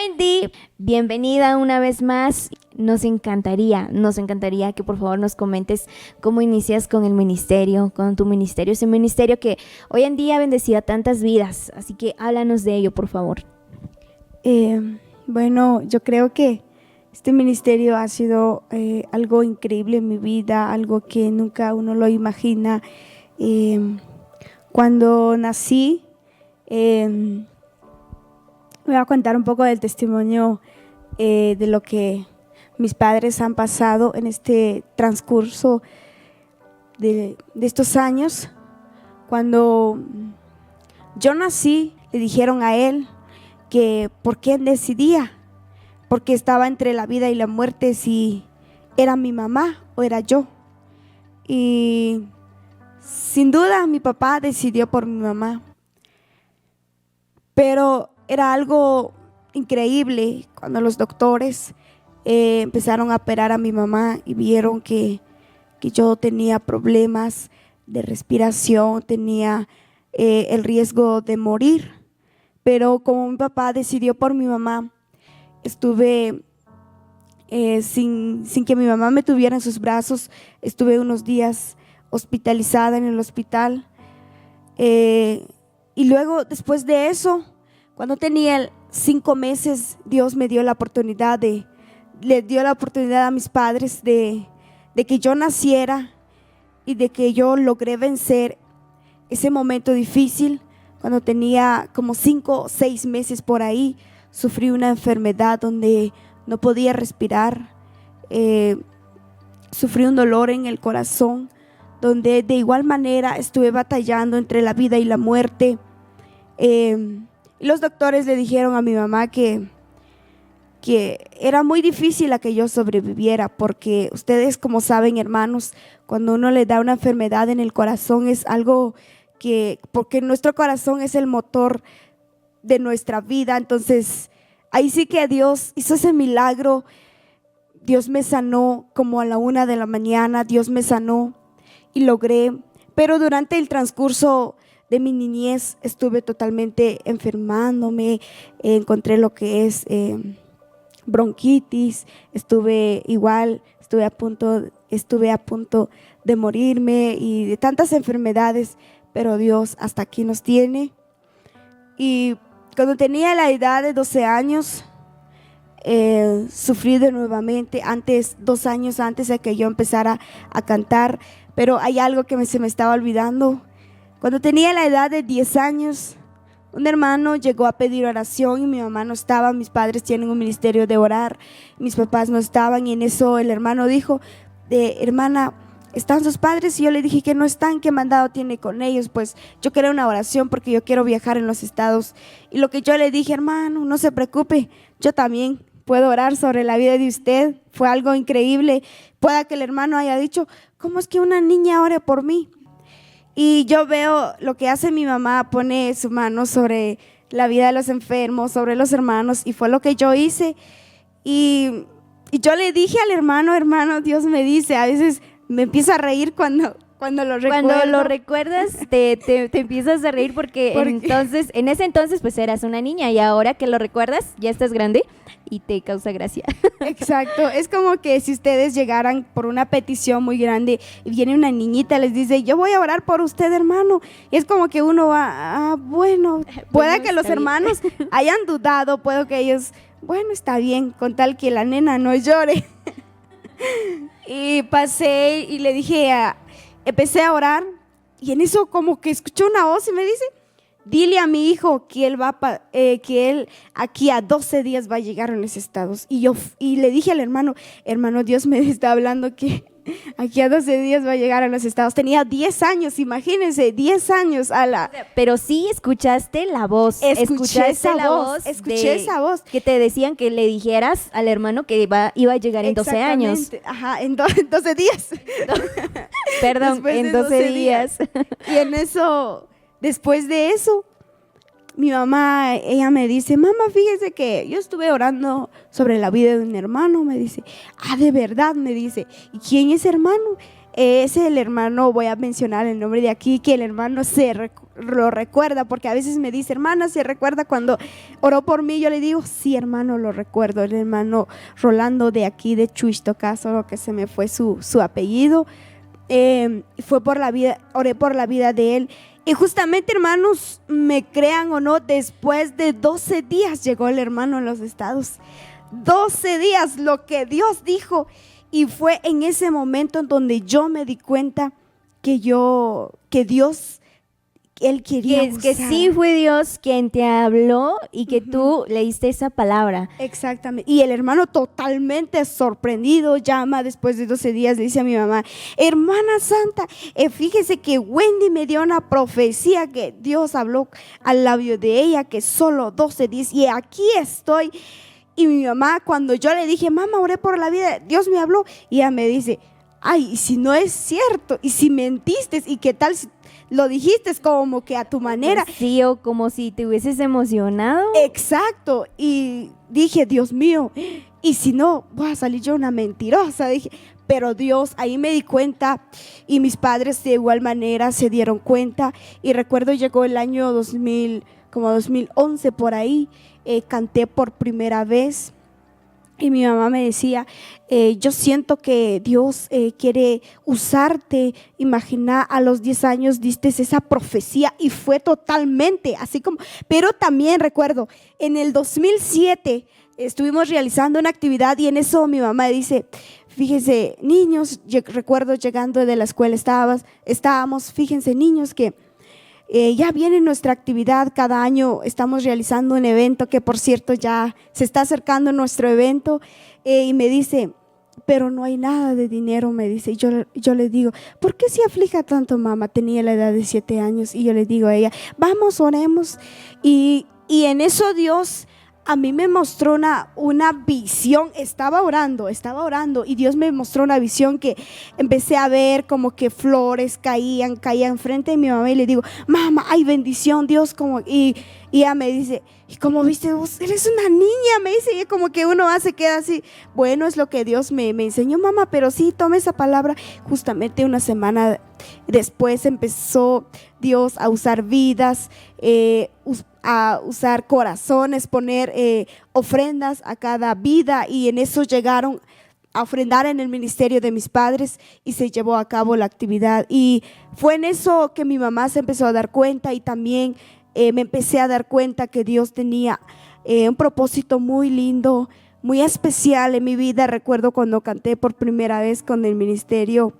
Wendy, bienvenida una vez más. Nos encantaría que por favor nos comentes cómo inicias con el ministerio, con tu ministerio, ese ministerio que hoy en día ha bendecido a tantas vidas. Así que háblanos de ello, por favor. Bueno, yo creo que este ministerio ha sido algo increíble en mi vida, algo que nunca uno lo imagina. Cuando nací, me voy a contar un poco del testimonio de lo que mis padres han pasado en este transcurso de estos años. Cuando yo nací, le dijeron a él que por qué decidía, porque estaba entre la vida y la muerte, si era mi mamá o era yo. Y sin duda mi papá decidió por mi mamá, pero era algo increíble cuando los doctores empezaron a operar a mi mamá y vieron que yo tenía problemas de respiración, tenía el riesgo de morir. Pero como mi papá decidió por mi mamá, estuve sin que mi mamá me tuviera en sus brazos, estuve unos días hospitalizada en el hospital. Y luego, después de eso, cuando tenía 5 meses, Dios me dio la oportunidad le dio la oportunidad a mis padres de que yo naciera y de que yo logré vencer ese momento difícil. Cuando tenía como 5 o 6 meses por ahí, sufrí una enfermedad donde no podía respirar. Sufrí un dolor en el corazón, donde de igual manera estuve batallando entre la vida y la muerte. Y los doctores le dijeron a mi mamá que era muy difícil a que yo sobreviviera, porque ustedes, como saben, hermanos, cuando uno le da una enfermedad en el corazón es algo porque nuestro corazón es el motor de nuestra vida. Entonces ahí sí que Dios hizo ese milagro. Dios me sanó como a la 1 de la mañana, Dios me sanó y logré. Pero durante el transcurso de mi niñez estuve totalmente enfermándome. Encontré lo que es bronquitis, estuve a punto de morirme y de tantas enfermedades. Pero Dios hasta aquí nos tiene. Y cuando tenía la edad de 12 años, sufrí de nuevamente, 2 años antes de que yo empezara a cantar. Pero hay algo que se me estaba olvidando. Cuando tenía la edad de 10 años, un hermano llegó a pedir oración y mi mamá no estaba. Mis padres tienen un ministerio de orar, mis papás no estaban, y en eso el hermano dijo: hermana, ¿están sus padres? Y yo le dije que no están. ¿Qué mandado tiene con ellos? Pues yo quería una oración porque yo quiero viajar en los estados. Y lo que yo le dije: hermano, no se preocupe, yo también puedo orar sobre la vida de usted. Fue algo increíble. Pueda que el hermano haya dicho: ¿cómo es que una niña ore por mí? Y yo veo lo que hace mi mamá, pone su mano sobre la vida de los enfermos, sobre los hermanos, y fue lo que yo hice. Y yo le dije al hermano, Dios me dice, a veces me empiezo a reír cuando lo recuerdo. Cuando lo recuerdas te empiezas a reír porque entonces, en ese entonces pues eras una niña, y ahora que lo recuerdas ya estás grande y te causa gracia. Exacto, es como que si ustedes llegaran por una petición muy grande y viene una niñita, les dice: yo voy a orar por usted, hermano, y es como que uno va, bueno, pueda que los hermanos hayan dudado, puede que ellos, bueno, está bien, con tal que la nena no llore. Y pasé y le dije, empecé a orar, y en eso como que escuché una voz y me dice: dile a mi hijo que él aquí a 12 días va a llegar a los estados. Y le dije al hermano, Dios me está hablando que aquí a 12 días va a llegar a los estados. Tenía 10 años, imagínense, 10 años. Pero sí escuchaste la voz. Escuché esa voz. Que te decían que le dijeras al hermano que iba a llegar en 12 años. Ajá, en 12 días. Perdón, en 12 días. Y en eso, después de eso, mi mamá, ella me dice: mamá, fíjese que yo estuve orando sobre la vida de un hermano. Me dice: ¿de verdad? Me dice: ¿y quién es hermano? es el hermano, voy a mencionar el nombre de aquí, que el hermano lo recuerda, porque a veces me dice, hermana, ¿se recuerda cuando oró por mí? Yo le digo, sí, hermano, lo recuerdo. El hermano Rolando de aquí, de Chuixtoca, solo que se me fue su apellido. Fue por la vida, oré por la vida de él. Y justamente, hermanos, me crean o no, después de 12 días llegó el hermano en los estados. 12 días, lo que Dios dijo. Y fue en ese momento en donde yo me di cuenta que Dios, Él quería Que sí fue Dios quien te habló y que tú leíste esa palabra. Exactamente. Y el hermano totalmente sorprendido llama después de 12 días, le dice a mi mamá, hermana santa, fíjese que Wendy me dio una profecía que Dios habló al labio de ella, que solo 12 días, y aquí estoy. Y mi mamá, cuando yo le dije, mamá, oré por la vida, Dios me habló, y ella me dice, ay, y si no es cierto, y si mentiste, y qué tal si lo dijiste como que a tu manera. Sí, o como si te hubieses emocionado. Exacto, y dije, Dios mío, y si no, voy a salir yo una mentirosa, dije. Pero Dios, ahí me di cuenta, y mis padres de igual manera se dieron cuenta, y recuerdo llegó el año 2000, como 2011 por ahí, canté por primera vez. Y mi mamá me decía, yo siento que Dios quiere usarte. Imagina, a los 10 años diste esa profecía y fue totalmente así como. Pero también recuerdo, en el 2007 estuvimos realizando una actividad y en eso mi mamá dice, fíjense niños, yo recuerdo llegando de la escuela estábamos, fíjense niños que ya viene nuestra actividad, cada año estamos realizando un evento que por cierto ya se está acercando nuestro evento, y me dice, pero no hay nada de dinero, me dice. Y yo le digo, ¿por qué se aflige tanto, mamá? Tenía la edad de 7 años y yo le digo a ella, vamos, oremos. Y en eso Dios a mí me mostró una visión. Estaba orando y Dios me mostró una visión que empecé a ver como que flores caían frente de mi mamá y le digo, mamá, hay bendición, Dios, como, y ella me dice, ¿y cómo viste vos? Eres una niña, me dice, y como que uno se queda así, bueno, es lo que Dios me enseñó, mamá, pero sí, tome esa palabra. Justamente una semana después empezó Dios a usar vidas, a usar corazones, poner ofrendas a cada vida, y en eso llegaron a ofrendar en el ministerio de mis padres y se llevó a cabo la actividad. Y fue en eso que mi mamá se empezó a dar cuenta, y también me empecé a dar cuenta que Dios tenía un propósito muy lindo, muy especial en mi vida. Recuerdo cuando canté por primera vez con el ministerio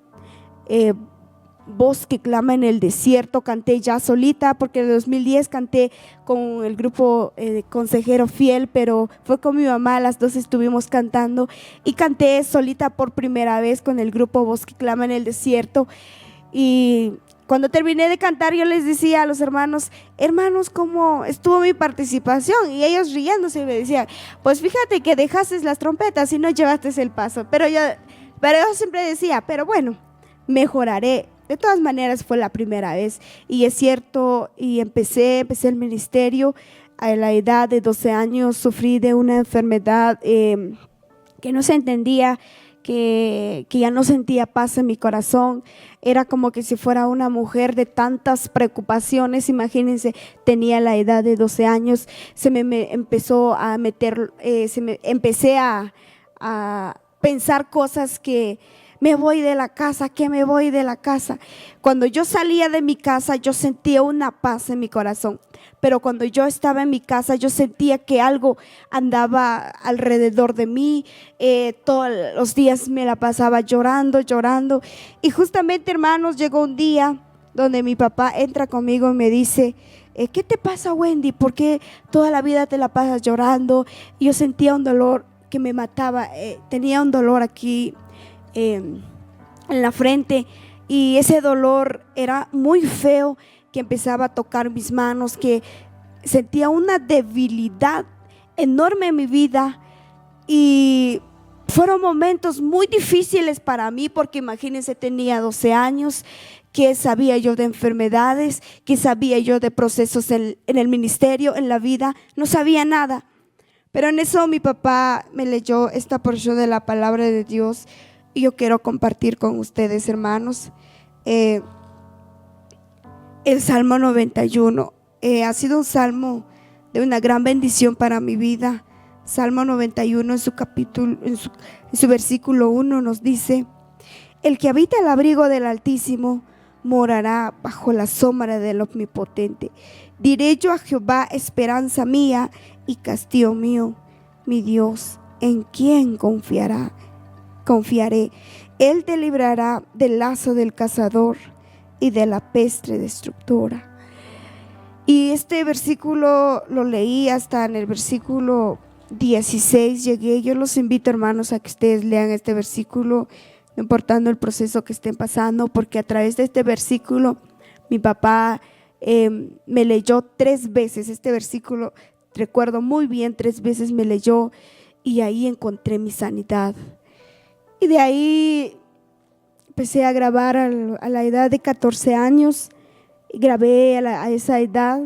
Voz que clama en el desierto, canté ya solita, porque en el 2010 canté con el grupo Consejero Fiel, pero fue con mi mamá, las dos estuvimos cantando, y canté solita por primera vez con el grupo Voz que clama en el desierto. Y cuando terminé de cantar, yo les decía a los hermanos, ¿cómo estuvo mi participación? Y ellos riéndose me decían, pues fíjate que dejaste las trompetas y no llevaste el paso. Pero yo siempre decía, pero bueno, mejoraré. De todas maneras fue la primera vez, y es cierto, y empecé el ministerio a la edad de 12 años. Sufrí de una enfermedad que no se entendía, que ya no sentía paz en mi corazón. Era como que si fuera una mujer de tantas preocupaciones. Imagínense, tenía la edad de 12 años, se me empezó a meter, empecé a pensar cosas que me voy de la casa, que me voy de la casa. Cuando yo salía de mi casa, yo sentía una paz en mi corazón, pero cuando yo estaba en mi casa, yo sentía que algo andaba alrededor de mí. Todos los días me la pasaba llorando, y justamente, hermanos, llegó un día donde mi papá entra conmigo y me dice, ¿qué te pasa, Wendy? ¿Por qué toda la vida te la pasas llorando? Y yo sentía un dolor que me mataba, tenía un dolor aquí en la frente, y ese dolor era muy feo, que empezaba a tocar mis manos, que sentía una debilidad enorme en mi vida. Y fueron momentos muy difíciles para mí, porque imagínense, tenía 12 años, ¿qué sabía yo de enfermedades? ¿Qué sabía yo de procesos en el ministerio, en la vida? No sabía nada. Pero en eso mi papá me leyó esta porción de la palabra de Dios, y yo quiero compartir con ustedes, hermanos, el Salmo 91. Ha sido un salmo de una gran bendición para mi vida. Salmo 91 en su capítulo, en su versículo 1 nos dice: el que habita el abrigo del Altísimo morará bajo la sombra del Omnipotente. Diré yo a Jehová, esperanza mía y castillo mío, mi Dios, ¿en quién confiaré? Él te librará del lazo del cazador y de la peste destructora. Y este versículo lo leí hasta en el versículo 16 llegué. Yo los invito, hermanos, a que ustedes lean este versículo, no importando el proceso que estén pasando, porque a través de este versículo mi papá me leyó 3 veces este versículo. Recuerdo muy bien, 3 veces me leyó y ahí encontré mi sanidad. Y de ahí empecé a grabar a la edad de 14 años. Grabé a esa edad,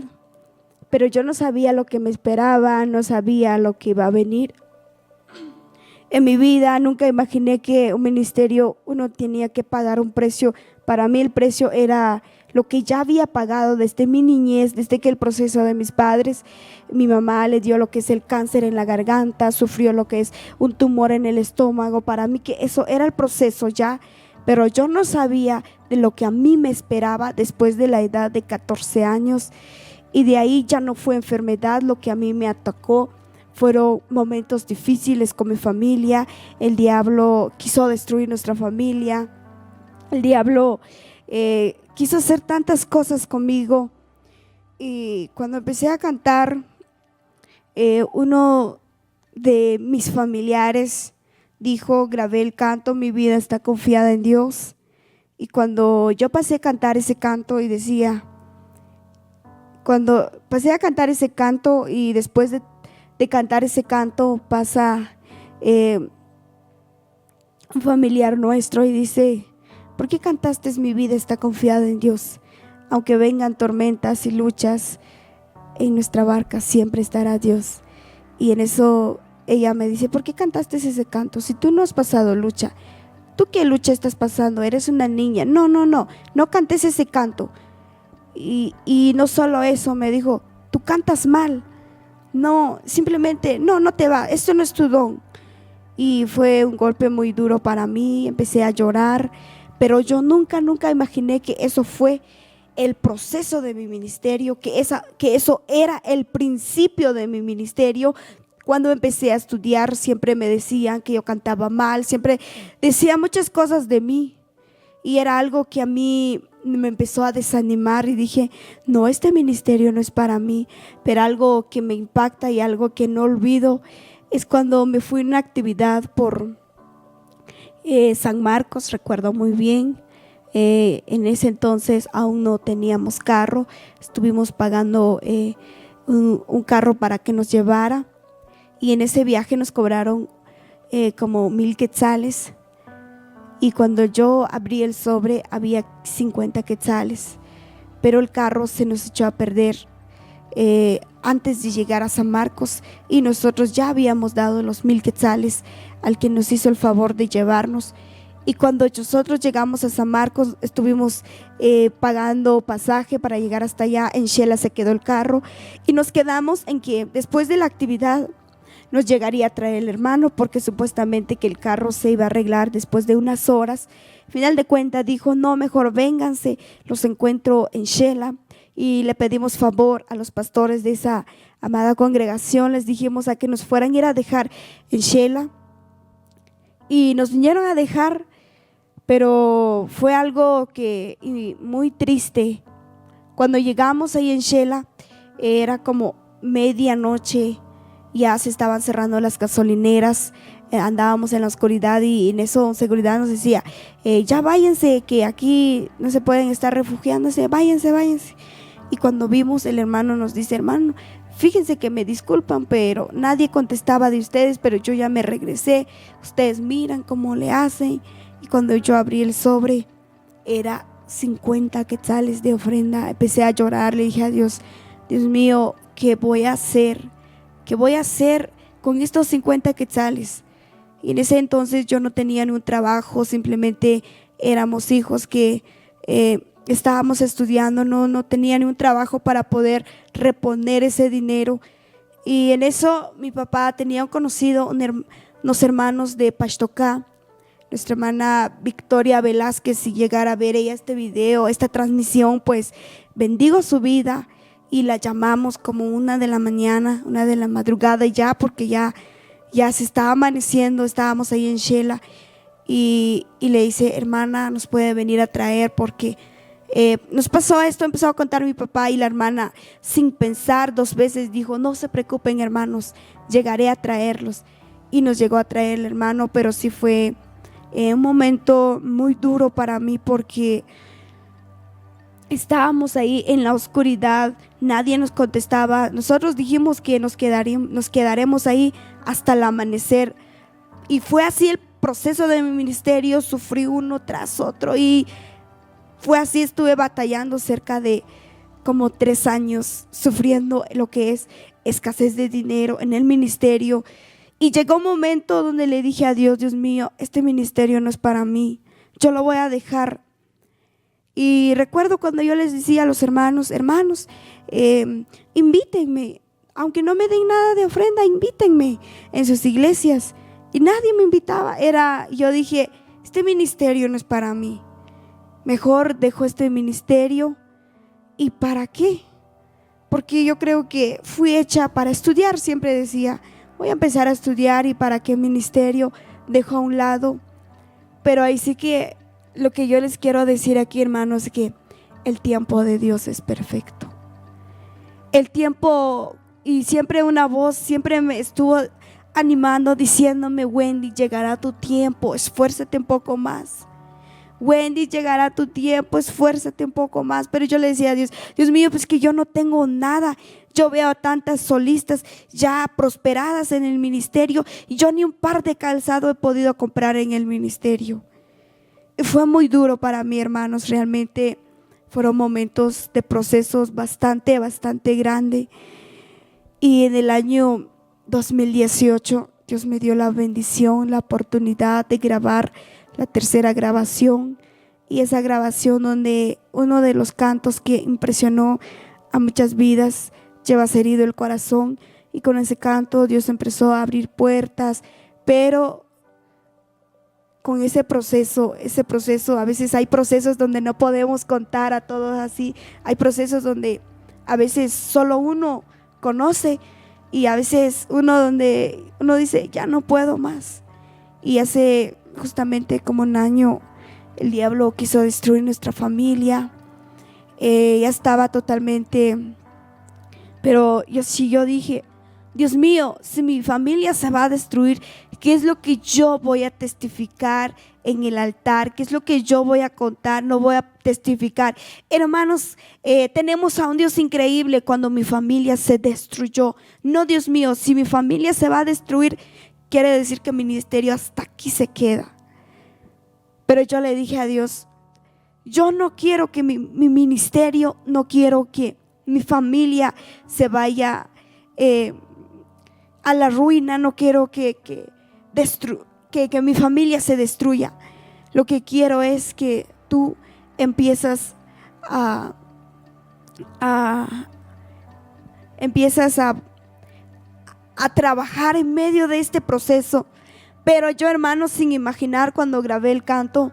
pero yo no sabía lo que me esperaba, no sabía lo que iba a venir en mi vida. Nunca imaginé que un ministerio uno tenía que pagar un precio. Para mí el precio era lo que ya había pagado desde mi niñez, desde que el proceso de mis padres. Mi mamá le dio lo que es el cáncer en la garganta, sufrió lo que es un tumor en el estómago. Para mí que eso era el proceso ya, pero yo no sabía de lo que a mí me esperaba después de la edad de 14 años. Y de ahí ya no fue enfermedad lo que a mí me atacó, fueron momentos difíciles con mi familia. El diablo quiso destruir nuestra familia, el diablo quiso hacer tantas cosas conmigo. Y cuando empecé a cantar, uno de mis familiares dijo: grabé el canto, mi vida está confiada en Dios. Y cuando yo pasé a cantar ese canto y decía, cuando pasé a cantar ese canto y después de cantar ese canto pasa un familiar nuestro y dice: ¿por qué cantaste mi vida está confiada en Dios? Aunque vengan tormentas y luchas, en nuestra barca siempre estará Dios. Y en eso ella me dice: ¿por qué cantaste ese canto? Si tú no has pasado lucha, ¿tú qué lucha estás pasando? Eres una niña. No cantes ese canto. Y no solo eso, me dijo: tú cantas mal. No, simplemente, no te va, esto no es tu don. Y fue un golpe muy duro para mí, empecé a llorar, pero yo nunca imaginé que eso fue el proceso de mi ministerio, que eso era el principio de mi ministerio. Cuando empecé a estudiar siempre me decían que yo cantaba mal, siempre decían muchas cosas de mí y era algo que a mí me empezó a desanimar y dije: no, este ministerio no es para mí. Pero algo que me impacta y algo que no olvido es cuando me fui a una actividad por San Marcos, recuerdo muy bien. En ese entonces aún no teníamos carro, estuvimos pagando un carro para que nos llevara, y en ese viaje nos cobraron como 1,000 quetzales. Y cuando yo abrí el sobre había 50 quetzales, pero el carro se nos echó a perder antes de llegar a San Marcos, y nosotros ya habíamos dado los 1,000 quetzales al que nos hizo el favor de llevarnos. Y cuando nosotros llegamos a San Marcos estuvimos pagando pasaje para llegar hasta allá. En Shela se quedó el carro y nos quedamos en que después de la actividad nos llegaría a traer el hermano, porque supuestamente que el carro se iba a arreglar después de unas horas. Final de cuentas dijo: no, mejor vénganse, los encuentro en Shela. Y le pedimos favor a los pastores de esa amada congregación, les dijimos a que nos fueran a ir a dejar en Shela, y nos vinieron a dejar. Pero fue algo que muy triste. Cuando llegamos ahí en Shela era como medianoche, ya se estaban cerrando las gasolineras, andábamos en la oscuridad, y en eso seguridad nos decía: ya váyanse, que aquí no se pueden estar refugiándose, váyanse. Y cuando vimos, el hermano nos dice: hermano, fíjense que me disculpan, pero nadie contestaba de ustedes, pero yo ya me regresé, ustedes miran cómo le hacen. Y cuando yo abrí el sobre era 50 quetzales de ofrenda. Empecé a llorar, le dije a Dios: Dios mío, ¿qué voy a hacer? ¿Qué voy a hacer con estos 50 quetzales? Y en ese entonces yo no tenía ni un trabajo, simplemente éramos hijos que estábamos estudiando, no tenía ni un trabajo para poder reponer ese dinero. Y en eso mi papá tenía un conocido, unos hermanos de Paxtocá. Nuestra hermana Victoria Velázquez, si llegara a ver ella este video, esta transmisión, pues bendigo su vida. Y la llamamos como 1 de la mañana, 1 de la madrugada ya, porque ya se estaba amaneciendo, estábamos ahí en Shela. Y le dice: hermana, nos puede venir a traer porque nos pasó esto. Empezó a contar mi papá, y la hermana, sin pensar 2 veces, dijo: no se preocupen, hermanos, llegaré a traerlos. Y nos llegó a traer el hermano, pero sí fue un momento muy duro para mí, porque estábamos ahí en la oscuridad, nadie nos contestaba. Nosotros dijimos que nos quedaremos ahí hasta el amanecer, y fue así el proceso de mi ministerio. Sufrí uno tras otro, y fue así. Estuve batallando cerca de como 3 años, sufriendo lo que es escasez de dinero en el ministerio. Y llegó un momento donde le dije a Dios: Dios mío, este ministerio no es para mí, yo lo voy a dejar. Y recuerdo cuando yo les decía a los hermanos: invítenme, aunque no me den nada de ofrenda, invítenme en sus iglesias. Y nadie me invitaba. Yo dije: este ministerio no es para mí, mejor dejo este ministerio. ¿Y para qué? Porque yo creo que fui hecha para estudiar. Siempre decía: voy a empezar a estudiar, y para qué ministerio, dejo a un lado. Pero ahí sí que lo que yo les quiero decir aquí, hermanos, es que el tiempo de Dios es perfecto. El tiempo, y siempre una voz siempre me estuvo animando, diciéndome: Wendy, llegará tu tiempo, esfuérzate un poco más. Wendy, llegará tu tiempo, esfuérzate un poco más. Pero yo le decía a Dios: Dios mío, pues que yo no tengo nada. Yo veo a tantas solistas ya prosperadas en el ministerio, y yo ni un par de calzado he podido comprar en el ministerio. Fue muy duro para mí, hermanos. Realmente fueron momentos de procesos bastante grande. Y en el año 2018 Dios me dio la bendición, la oportunidad de grabar la 3ª grabación. Y esa grabación, donde uno de los cantos que impresionó a muchas vidas, Llevas herido el corazón. Y con ese canto Dios empezó a abrir puertas. Pero con ese proceso, a veces hay procesos donde no podemos contar a todos así. Hay procesos donde a veces solo uno conoce, y a veces donde uno dice: ya no puedo más. Y hace justamente como 1 año el diablo quiso destruir nuestra familia. Ya estaba totalmente, pero yo dije: Dios mío, si mi familia se va a destruir, ¿qué es lo que yo voy a testificar en el altar? ¿Qué es lo que yo voy a contar? No voy a testificar. Hermanos, tenemos a un Dios increíble. Cuando mi familia se destruyó, no, Dios mío, si mi familia se va a destruir, quiere decir que mi ministerio hasta aquí se queda. Pero yo le dije a Dios: yo no quiero que mi ministerio, no quiero que mi familia se vaya a la ruina. No quiero que mi familia se destruya. Lo que quiero es que tú empiezas a trabajar en medio de este proceso. Pero yo, hermanos, sin imaginar, cuando grabé el canto,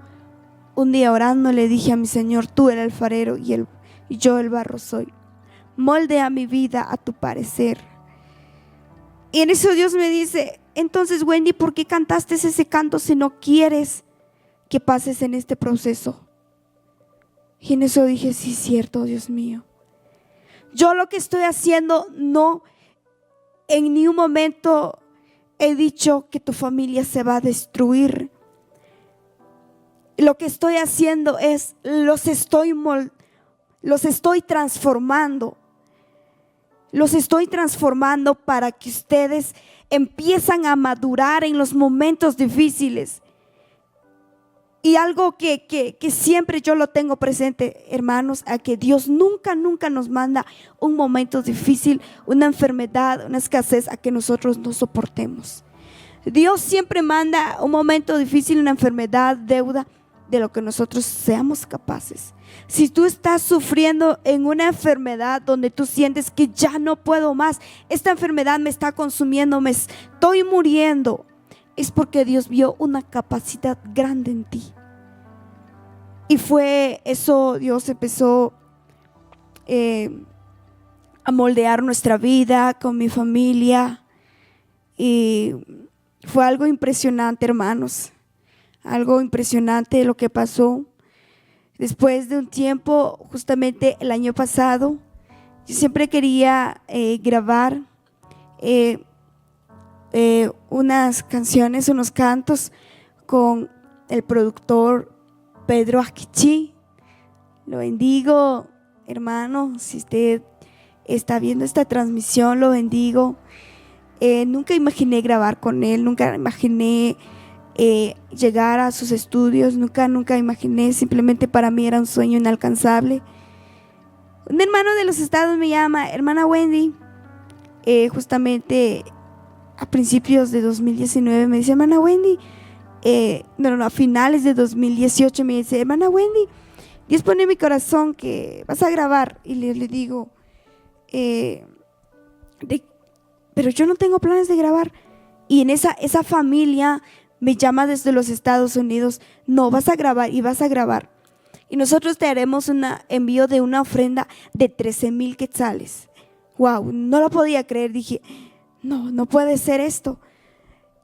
un día orando le dije a mi Señor: tú eres el alfarero y yo el barro soy. Moldea mi vida a tu parecer. Y en eso Dios me dice: entonces, Wendy, ¿por qué cantaste ese canto si no quieres que pases en este proceso? Y en eso dije: sí, cierto, Dios mío. Yo lo que estoy haciendo, no en ni un momento he dicho que tu familia se va a destruir. Lo que estoy haciendo es, los estoy transformando. Los estoy transformando para que ustedes empiezan a madurar en los momentos difíciles. Y algo que siempre yo lo tengo presente, hermanos, a que Dios nunca nos manda un momento difícil, una enfermedad, una escasez, a que nosotros no soportemos. Dios siempre manda un momento difícil, una enfermedad, deuda, de lo que nosotros seamos capaces. Si tú estás sufriendo en una enfermedad donde tú sientes que ya no puedo más, esta enfermedad me está consumiendo, me estoy muriendo, es porque Dios vio una capacidad grande en ti. Y fue eso, Dios empezó a moldear nuestra vida con mi familia. Y fue algo impresionante, hermanos. Algo impresionante lo que pasó. Después de un tiempo, justamente el año pasado, yo siempre quería grabar unas canciones, unos cantos con el productor Pedro Aquichi. Lo bendigo, hermano, si usted está viendo esta transmisión, lo bendigo. Nunca imaginé grabar con él, nunca imaginé llegar a sus estudios, nunca imaginé, simplemente para mí era un sueño inalcanzable. Un hermano de los estados me llama, hermana Wendy, justamente a principios de 2019 me dice, hermana Wendy, a finales de 2018 me dice, hermana Wendy, Dios pone en mi corazón que vas a grabar. Y le digo, pero yo no tengo planes de grabar. Y en esa familia me llama desde los Estados Unidos, no, vas a grabar y vas a grabar. Y nosotros te haremos un envío de una ofrenda de 13,000 quetzales. Wow, no lo podía creer, dije, no puede ser esto.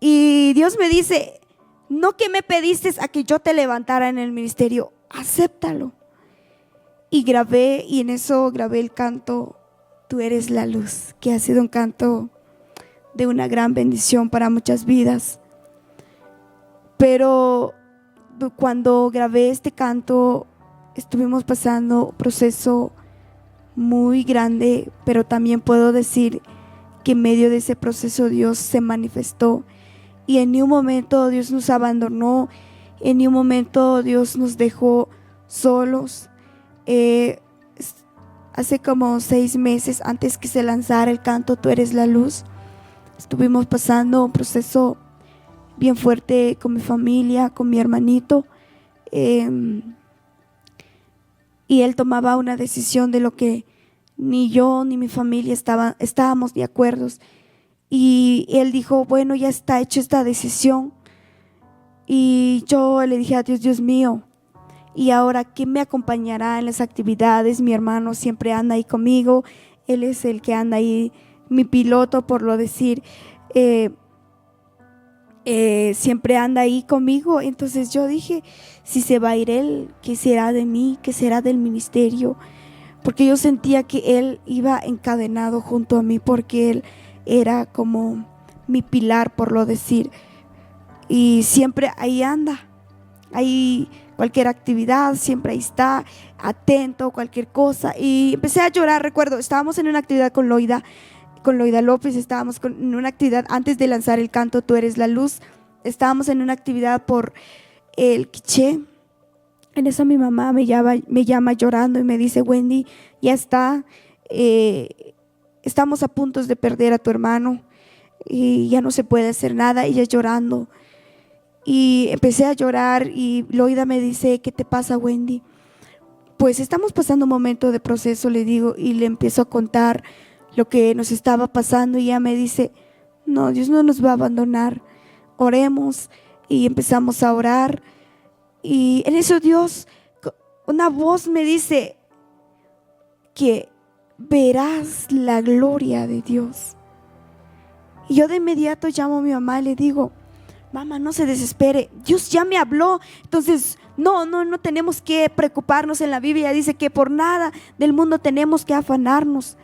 Y Dios me dice, no que me pediste a que yo te levantara en el ministerio, acéptalo. Y grabé, y en eso grabé el canto Tú eres la luz, que ha sido un canto de una gran bendición para muchas vidas. Pero cuando grabé este canto estuvimos pasando un proceso muy grande, pero también puedo decir que en medio de ese proceso Dios se manifestó y en ningún momento Dios nos abandonó, en ningún momento Dios nos dejó solos. Hace como 6 meses antes que se lanzara el canto Tú eres la luz, estuvimos pasando un proceso bien fuerte con mi familia, con mi hermanito, y él tomaba una decisión de lo que ni yo ni mi familia estábamos de acuerdo, y él dijo, bueno, ya está hecha esta decisión. Y yo le dije a Dios, Dios mío, y ahora ¿quién me acompañará en las actividades? Mi hermano siempre anda ahí conmigo, él es el que anda ahí, mi piloto por lo decir, siempre anda ahí conmigo. Entonces yo dije, si se va a ir él, ¿qué será de mí? ¿Qué será del ministerio? Porque yo sentía que él iba encadenado junto a mí, porque él era como mi pilar por lo decir, y siempre ahí anda, ahí cualquier actividad, siempre ahí está, atento, cualquier cosa. Y empecé a llorar, recuerdo, estábamos en una actividad con Loida López, estábamos en una actividad antes de lanzar el canto Tú eres la luz, estábamos en una actividad por el quiché. En eso mi mamá me llama llorando y me dice, Wendy, ya está, estamos a punto de perder a tu hermano y ya no se puede hacer nada. Ella llorando, y empecé a llorar y Loida me dice, ¿qué te pasa, Wendy? Pues estamos pasando un momento de proceso, le digo, y le empiezo a contar lo que nos estaba pasando, y ella me dice, no, Dios no nos va a abandonar, oremos. Y empezamos a orar, y en eso Dios, una voz me dice que verás la gloria de Dios. Y yo de inmediato llamo a mi mamá y le digo, mamá, no se desespere, Dios ya me habló. Entonces no tenemos que preocuparnos. En la Biblia dice que por nada del mundo tenemos que afanarnos,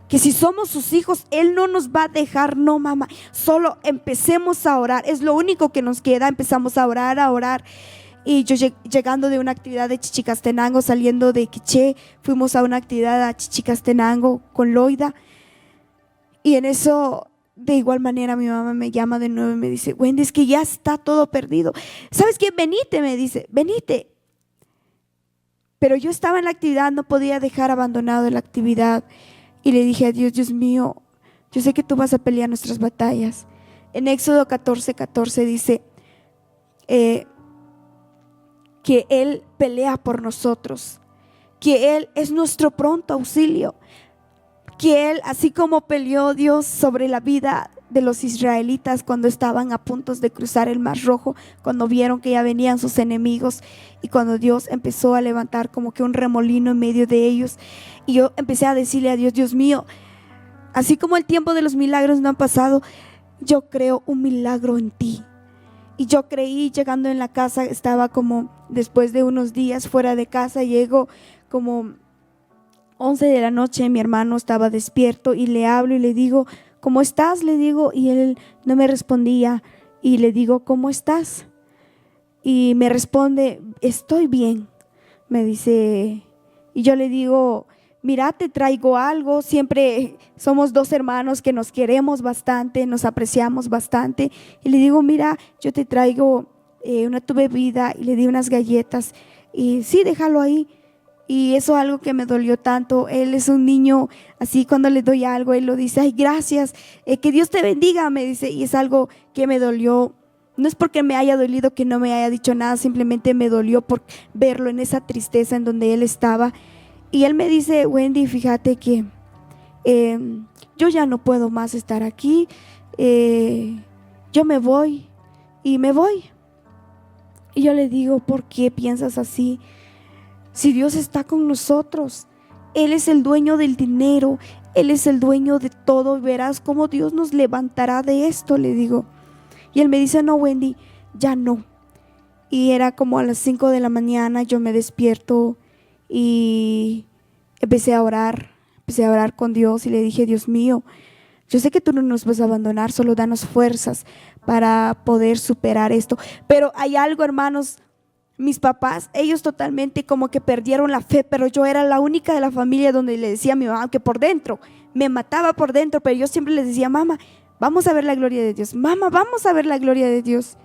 que si somos sus hijos Él no nos va a dejar. No, mamá, solo empecemos a orar, es lo único que nos queda. Empezamos a orar. Y yo llegando de una actividad de Chichicastenango, saliendo de Quiché, fuimos a una actividad a Chichicastenango con Loida, y en eso de igual manera mi mamá me llama de nuevo y me dice, Wendy, es que ya está todo perdido, ¿sabes qué? Venite, me dice, venite. Pero yo estaba en la actividad, no podía dejar abandonado la actividad, y le dije a Dios, Dios mío, yo sé que tú vas a pelear nuestras batallas, En Éxodo 14:14 dice que Él pelea por nosotros, que Él es nuestro pronto auxilio, que Él, así como peleó Dios sobre la vida de los israelitas cuando estaban a punto de cruzar el Mar Rojo, cuando vieron que ya venían sus enemigos y cuando Dios empezó a levantar como que un remolino en medio de ellos, y yo empecé a decirle a Dios: Dios mío, así como el tiempo de los milagros no han pasado, yo creo un milagro en ti. Y yo creí, llegando en la casa, estaba como después de unos días fuera de casa, llego como 11 de la noche, mi hermano estaba despierto y le hablo y le digo: ¿cómo estás? Le digo, y él no me respondía, y le digo: ¿cómo estás? Y me responde: estoy bien, me dice. Y yo le digo: mira, te traigo algo. Siempre somos dos hermanos que nos queremos bastante, nos apreciamos bastante, y le digo: mira, yo te traigo tu bebida, y le di unas galletas, y sí, déjalo ahí. Y eso es algo que me dolió tanto. Él es un niño así, cuando le doy algo, él lo dice: ay, gracias, que Dios te bendiga, me dice. Y es algo que me dolió. No es porque me haya dolido que no me haya dicho nada, simplemente me dolió por verlo en esa tristeza en donde él estaba. Y él me dice: Wendy, fíjate que yo ya no puedo más estar aquí, yo me voy, y me voy. Y yo le digo: ¿por qué piensas así? Si Dios está con nosotros, Él es el dueño del dinero, Él es el dueño de todo, y verás cómo Dios nos levantará de esto, le digo. Y él me dice: no, Wendy, ya no. Y era como a las 5 de la mañana, yo me despierto y empecé a orar con Dios, y le dije: Dios mío, yo sé que tú no nos vas a abandonar, solo danos fuerzas para poder superar esto. Pero hay algo, hermanos. Mis papás, ellos totalmente como que perdieron la fe, pero yo era la única de la familia donde le decía a mi mamá, que por dentro, me mataba por dentro, pero yo siempre les decía: mamá, vamos a ver la gloria de Dios, mamá, vamos a ver la gloria de Dios.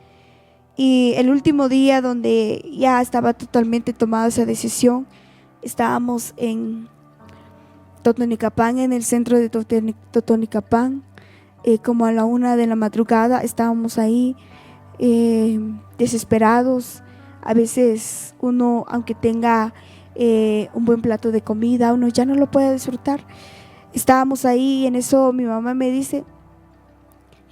Y el último día, donde ya estaba totalmente tomada esa decisión, estábamos en Totonicapán, en el centro de Totonicapán, como a la 1 de la madrugada, estábamos ahí desesperados. A veces uno, aunque tenga un buen plato de comida, uno ya no lo puede disfrutar. Estábamos ahí, y en eso mi mamá me dice: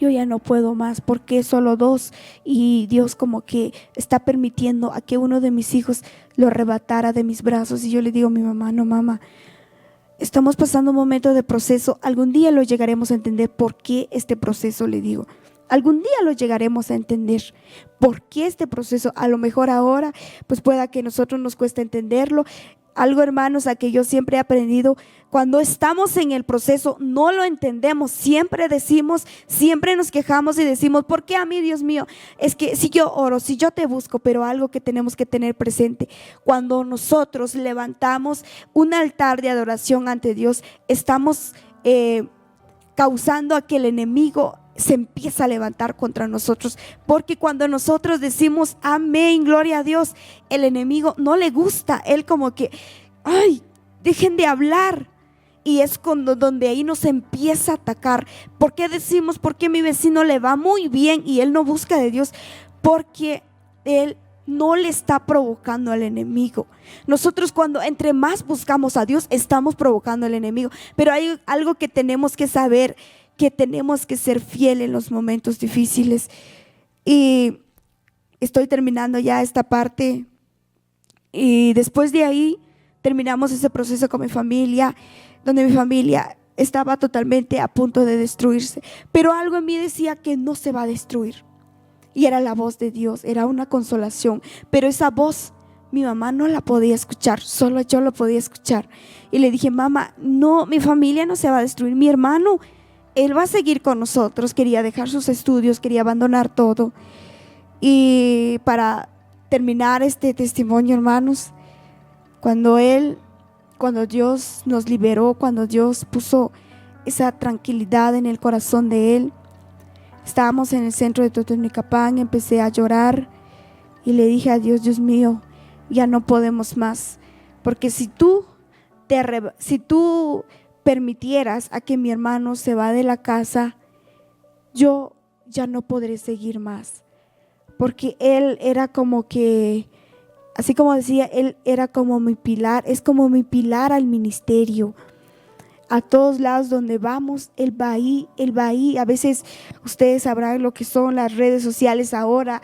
yo ya no puedo más, porque solo 2, y Dios como que está permitiendo a que uno de mis hijos lo arrebatara de mis brazos. Y yo le digo a mi mamá: no, mamá, estamos pasando un momento de proceso, algún día lo llegaremos a entender. ¿Por qué este proceso? Le digo, algún día lo llegaremos a entender. ¿Por qué este proceso? A lo mejor ahora pues pueda que a nosotros nos cueste entenderlo. Algo, hermanos, a que yo siempre he aprendido: cuando estamos en el proceso no lo entendemos, siempre decimos, siempre nos quejamos y decimos: ¿por qué a mí, Dios mío? Es que si yo oro, si yo te busco. Pero algo que tenemos que tener presente: cuando nosotros levantamos un altar de adoración ante Dios, estamos causando a que el enemigo se empieza a levantar contra nosotros, porque cuando nosotros decimos amén, gloria a Dios, el enemigo no le gusta. Él como que: ay, dejen de hablar. Y es donde ahí nos empieza a atacar. ¿Por qué decimos: por qué mi vecino le va muy bien y él no busca de Dios? Porque él no le está provocando al enemigo. Nosotros, cuando entre más buscamos a Dios, estamos provocando al enemigo. Pero hay algo que tenemos que saber: que tenemos que ser fieles en los momentos difíciles. Y estoy terminando ya esta parte, y después de ahí terminamos ese proceso con mi familia, donde mi familia estaba totalmente a punto de destruirse, pero algo en mí decía que no se va a destruir, y era la voz de Dios, era una consolación. Pero esa voz mi mamá no la podía escuchar, solo yo lo podía escuchar. Y le dije: mamá, no, mi familia no se va a destruir, mi hermano, él va a seguir con nosotros. Quería dejar sus estudios, quería abandonar todo. Y para terminar este testimonio, hermanos, cuando Dios nos liberó, cuando Dios puso esa tranquilidad en el corazón de él, estábamos en el centro de Totonicapán, empecé a llorar y le dije a Dios: Dios mío, ya no podemos más, porque si tú permitieras a que mi hermano se va de la casa, yo ya no podré seguir más, porque Él era como que, así como decía, Él era como mi pilar, es como mi pilar al ministerio. A todos lados donde vamos, Él va ahí, Él va ahí. A veces ustedes sabrán lo que son las redes sociales ahora.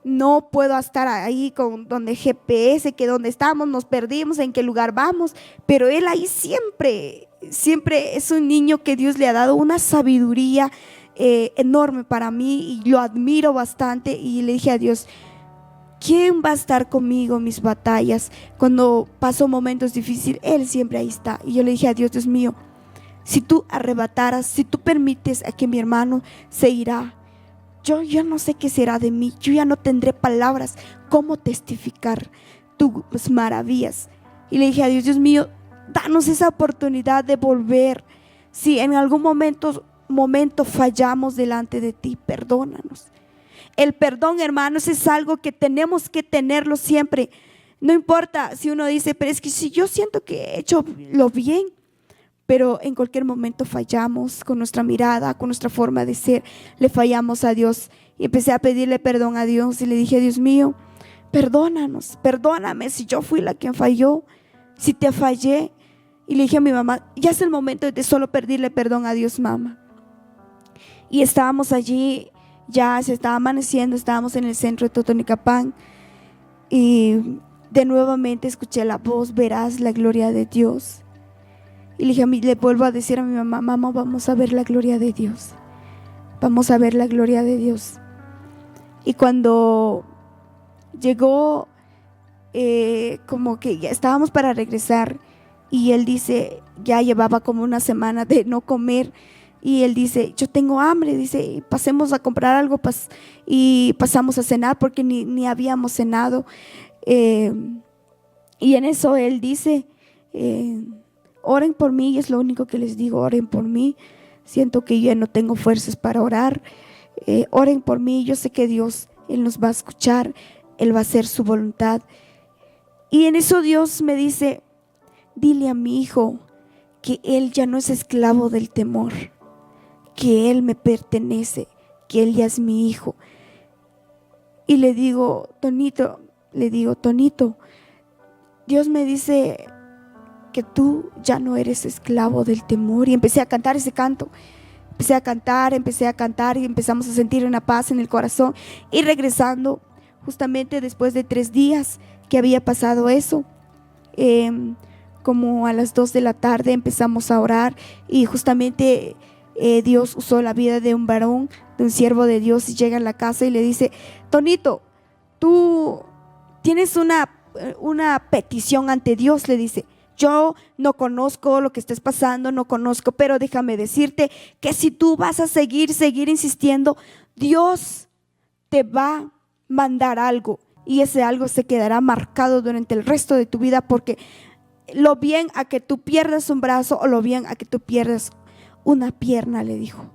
No puedo estar ahí con donde GPS, que donde estamos, nos perdimos, en qué lugar vamos, pero Él ahí siempre es un niño que Dios le ha dado una sabiduría enorme para mí, y lo admiro bastante. Y le dije a Dios, ¿quién va a estar conmigo en mis batallas? Cuando paso momentos difíciles, Él siempre ahí está. Y yo le dije a Dios, Dios mío, si tú arrebataras, si tú permites a que mi hermano se irá, yo ya no sé qué será de mí. Yo ya no tendré palabras cómo testificar tus maravillas. Y le dije a Dios, Dios mío, danos esa oportunidad de volver. Si en algún momento fallamos delante de ti, perdónanos. El perdón, hermanos, es algo que tenemos que tenerlo siempre. No importa si uno dice, pero es que si yo siento que he hecho lo bien, pero en cualquier momento fallamos con nuestra mirada, con nuestra forma de ser, le fallamos a Dios. Y empecé a pedirle perdón a Dios y le dije, Dios mío, perdónanos, perdóname si yo fui la que falló, si te fallé. Y le dije a mi mamá, ya es el momento de solo pedirle perdón a Dios, mamá. Y estábamos allí, ya se estaba amaneciendo, estábamos en el centro de Totonicapán, y de nuevamente escuché la voz, verás la gloria de Dios. Y le vuelvo a decir a mi mamá, mamá, vamos a ver la gloria de Dios, vamos a ver la gloria de Dios. Y cuando llegó, como que ya estábamos para regresar, y él dice, ya llevaba como una semana de no comer, y él dice, yo tengo hambre, dice, pasemos a comprar algo, y pasamos a cenar porque ni habíamos cenado. Y en eso él dice, oren por mí, y es lo único que les digo, oren por mí. Siento que ya no tengo fuerzas para orar. Oren por mí, yo sé que Dios, Él nos va a escuchar, Él va a hacer su voluntad. Y en eso Dios me dice, dile a mi hijo que él ya no es esclavo del temor, que él me pertenece, que él ya es mi hijo. Y le digo, Tonito, Dios me dice que tú ya no eres esclavo del temor. Y empecé a cantar ese canto. Empecé a cantar y empezamos a sentir una paz en el corazón. Y regresando, justamente después de 3 días que había pasado eso, como a las 2 de la tarde empezamos a orar, y justamente Dios usó la vida de un varón, de un siervo de Dios, y llega a la casa y le dice, Tonito, tú tienes una petición ante Dios, le dice. Yo no conozco lo que estés pasando, no conozco, pero déjame decirte que si tú vas a seguir insistiendo, Dios te va a mandar algo, y ese algo se quedará marcado durante el resto de tu vida, porque lo bien a que tú pierdas un brazo o lo bien a que tú pierdas una pierna, le dijo.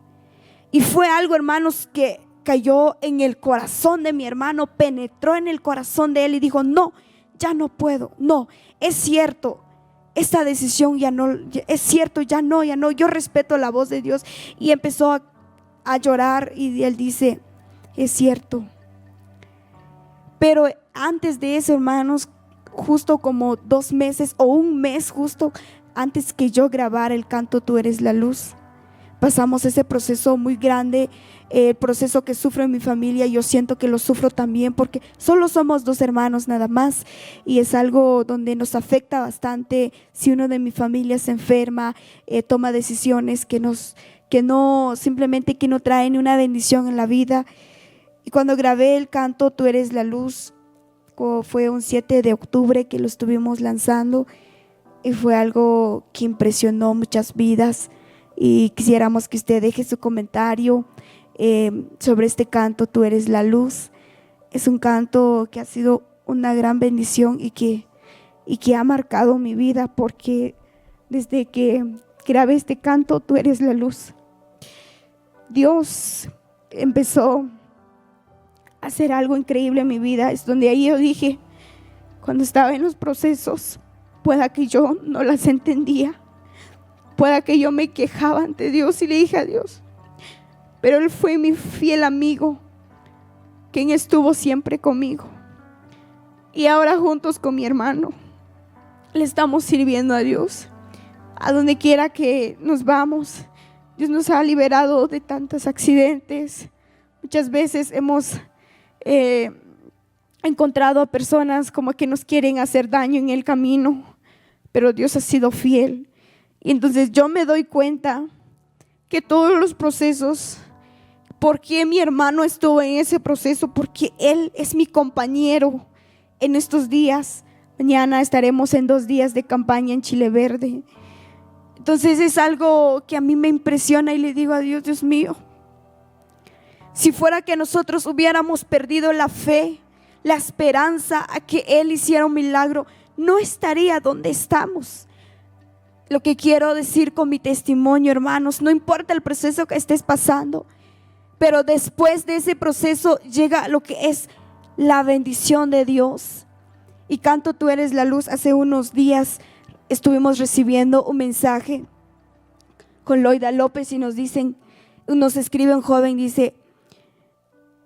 Y fue algo, hermanos, que cayó en el corazón de mi hermano, penetró en el corazón de él y dijo, no, ya no puedo, no, es cierto. Esta decisión ya no, es cierto, ya no, yo respeto la voz de Dios. Y empezó a llorar, y él dice, es cierto. Pero antes de eso, hermanos, justo como 2 meses o 1 mes justo antes que yo grabara el canto Tú eres la luz, pasamos ese proceso muy grande, el proceso que sufre mi familia. Yo siento que lo sufro también porque solo somos 2 hermanos nada más, y es algo donde nos afecta bastante. Si uno de mi familia se enferma, toma decisiones que no traen una bendición en la vida. Y cuando grabé el canto Tú eres la luz, fue un 7 de octubre que lo estuvimos lanzando, y fue algo que impresionó muchas vidas. Y quisiéramos que usted deje su comentario sobre este canto Tú eres la luz. Es un canto que ha sido una gran bendición y que ha marcado mi vida, porque desde que grabé este canto Tú eres la luz, Dios empezó a hacer algo increíble en mi vida. Es donde ahí yo dije, cuando estaba en los procesos, pueda que yo no las entendía, pueda que yo me quejaba ante Dios y le dije a Dios, pero Él fue mi fiel amigo, quien estuvo siempre conmigo. Y ahora juntos con mi hermano le estamos sirviendo a Dios. A donde quiera que nos vamos, Dios nos ha liberado de tantos accidentes. Muchas veces hemos encontrado a personas como que nos quieren hacer daño en el camino, pero Dios ha sido fiel. Y entonces yo me doy cuenta que todos los procesos, ¿por qué mi hermano estuvo en ese proceso? Porque él es mi compañero en estos días. Mañana estaremos en 2 días de campaña en Chile Verde. Entonces es algo que a mí me impresiona y le digo a Dios, Dios mío, si fuera que nosotros hubiéramos perdido la fe, la esperanza a que Él hiciera un milagro, no estaría donde estamos. Lo que quiero decir con mi testimonio, hermanos, no importa el proceso que estés pasando, pero después de ese proceso llega lo que es la bendición de Dios. Y canto Tú eres la luz. Hace unos días estuvimos recibiendo un mensaje con Loida López y nos escribe un joven, dice: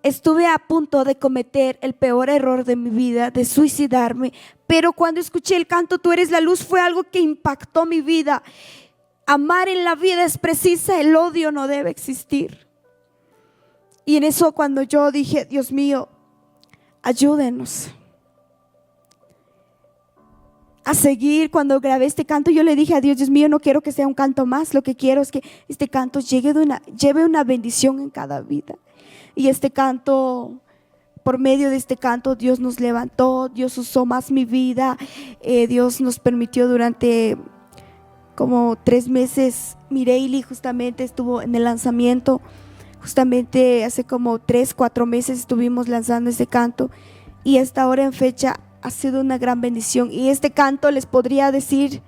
estuve a punto de cometer el peor error de mi vida, de suicidarme, pero cuando escuché el canto Tú eres la luz fue algo que impactó mi vida. Amar en la vida es precisa, el odio no debe existir. Y en eso, cuando yo dije, Dios mío, ayúdenos a seguir, cuando grabé este canto, yo le dije a Dios, Dios mío, no quiero que sea un canto más, lo que quiero es que este canto lleve una bendición en cada vida. Y este canto, por medio de este canto, Dios nos levantó, Dios usó más mi vida, Dios nos permitió durante como 3 meses. Mireili justamente estuvo en el lanzamiento, justamente hace como 3-4 meses estuvimos lanzando este canto, y hasta ahora en fecha ha sido una gran bendición. Y este canto les podría decir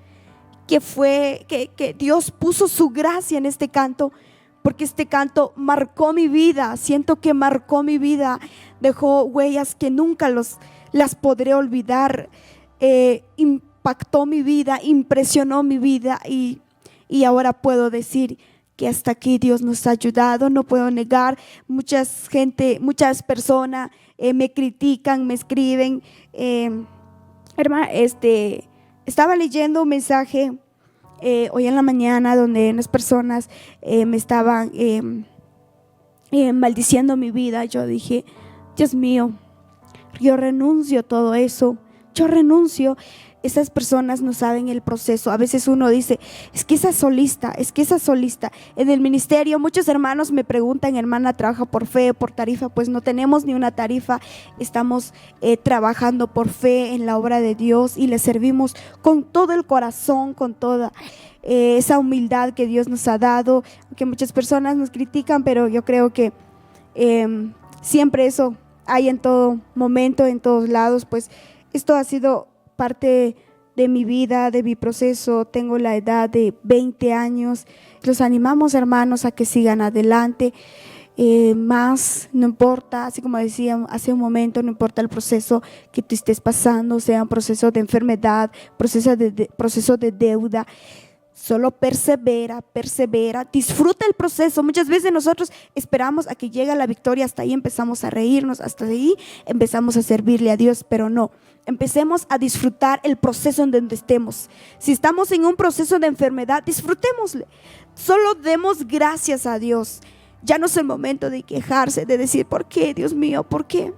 que Dios puso su gracia en este canto, porque este canto marcó mi vida. Siento que marcó mi vida, dejó huellas que nunca las podré olvidar. Impactó mi vida, impresionó mi vida, y ahora puedo decir que hasta aquí Dios nos ha ayudado. No puedo negar, muchas personas me critican, me escriben. Hermana, estaba leyendo un mensaje hoy en la mañana donde unas personas me estaban maldiciendo mi vida. Yo dije, Dios mío, yo renuncio a todo eso, yo renuncio. Esas personas no saben el proceso. A veces uno dice, es que esa es solista. En el ministerio muchos hermanos me preguntan, hermana, ¿trabaja por fe, por tarifa? Pues no tenemos ni una tarifa, estamos trabajando por fe en la obra de Dios y le servimos con todo el corazón, con toda esa humildad que Dios nos ha dado. Que muchas personas nos critican, pero yo creo que siempre eso hay en todo momento, en todos lados. Pues esto ha sido parte de mi vida, de mi proceso. Tengo la edad de 20 años. Los animamos, hermanos, a que sigan adelante. Más, no importa, así como decía hace un momento, no importa el proceso que tú estés pasando, sea un proceso de enfermedad, proceso de deuda. Solo persevera, disfruta el proceso. Muchas veces nosotros esperamos a que llegue la victoria, hasta ahí empezamos a reírnos, hasta ahí empezamos a servirle a Dios, pero no. Empecemos a disfrutar el proceso en donde estemos. Si estamos en un proceso de enfermedad, disfrutémosle. Solo demos gracias a Dios. Ya no es el momento de quejarse, de decir, ¿por qué, Dios mío? ¿Por qué?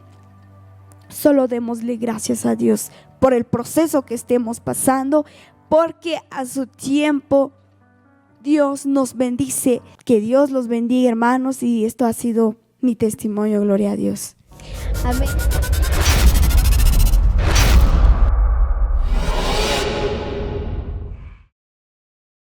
Solo démosle gracias a Dios por el proceso que estemos pasando, porque a su tiempo Dios nos bendice. Que Dios los bendiga, hermanos, y esto ha sido mi testimonio. Gloria a Dios. Amén.